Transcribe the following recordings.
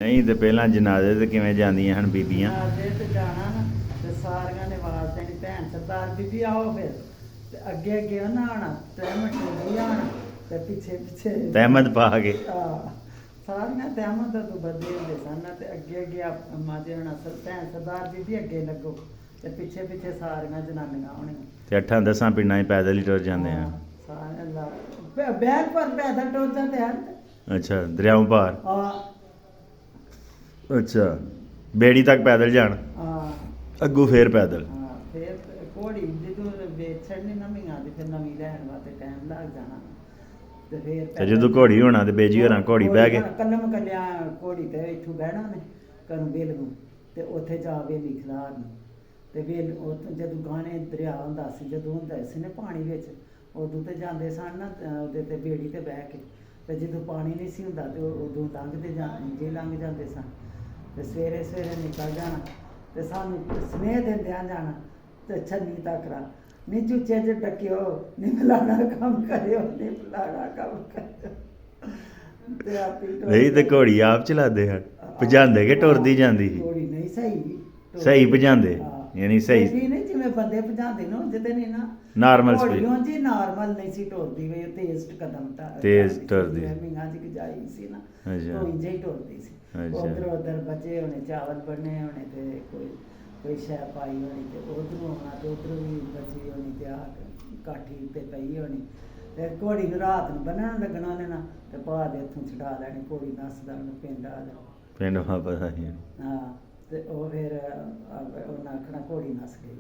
नहीं तो पहला जनाजे ते किवें जांदियां हन बीबियां जनाजे ते जाना ना ते सारियां ने आवाज देनी भैन सरदार बीबी आओ फिर ते अग्गे अग्गे उन्हें आना तहमत भी आना ते पिछे पिछे तहमत पा के सारियां तहमत तो बदले होंदे सन ते अग्गे अग्गे माते होना भैन सरदार बीबी अग्गे लगो ते पिछे पिछे सारियां जनानियां होनियां ते 8-10 पिंडां च पैदल ही टुर जांदे हैं। सारे बैग पर पैदल टुर जाते हैं। अच्छा दरियाओं पार हाँ अच्छा बेड़ी तक पैदल जान हाँ अगू फिर पैदल हाँ फिर घोड़ी जो बेच छड़नी नमीं आती फिर नमीं लैन वास्ते टाइम लग जाना ते फिर ते जदों घोड़ी होना ते बेजी होरां घोड़ी बह के कल्लम कल्लिया घोड़ी ते इत्थों बहना ने घरों बेलगों ते उत्थे जा बेली खलारनी ते बेल जदों गाने दरिया हुंदा सी जदों हुंदा सी ना पानी बिच उदों ते जांदे सन ना ओहदे ते बेड़ी ते बह के ते जदों पानी नहीं सी हुंदा ते उदों लंघदे जे लंघ जांदे सन ते सवेरे सवेरे निकल जाना ते सानू स्नेह दिंदियां जाना ते छन्नी तकरा नी चुच्चे च टक्कियो नी फलाना कम करियो नी फलाना कम करियो ते आपी नहीं ते घोड़ी आप चलाते हैं भजांदे के टुरदी जांदी ही घोड़ी नहीं सही सही भजांदे यानी सही एडी नहीं जिवें बंदे भजांदे ना उंजदे नहीं ना नार्मल स्पीड घोड़ियों जी नार्मल नहीं सी टुरदी वे तेज कदम तेज टुरदी मीना जी गजाई सी ना अच्छा तो इंजे ही टुरदी सी उधर उधर बचे होने चावल बनने होने ते कोई शै पाई होनी ते उधरों आना ते उधरों भी बची होनी ते काठी ते पई होनी ते घोड़ी नूं रात नूं बन्नण लगना उन्हें ना ते भाऽ दे हत्थों छड़ा लैनी घोड़ी नसदा उन्हें पिंड आ जाओ पिंड वापस आई हाँ ते ओह फिर उन्हें आखना घोड़ी नस गई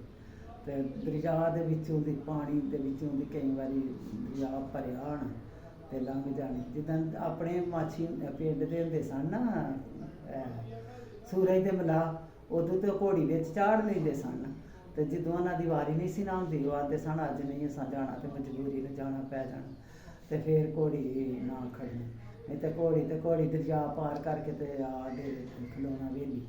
ते दरिया दे विचों दी पानी दे विचों दी केईं वारी दरिया भरिया होना ते लंघ जानी जिद्दां अपने माछी पिंड दे हुंदे सन ना सूरज दे मलाह उदों ते घोड़ी बिच चाढ़ लैंदे सन ते जदों उन्हां दी वारी नहीं सी ना हुंदी ओह आखदे सन अज्ज नहीं असां जाना ते मजबूरी ने जाना पै जाना ते फिर घोड़ी ना खड़नी नहीं ते घोड़ी दरिया पार करके ते आ खलोना वेली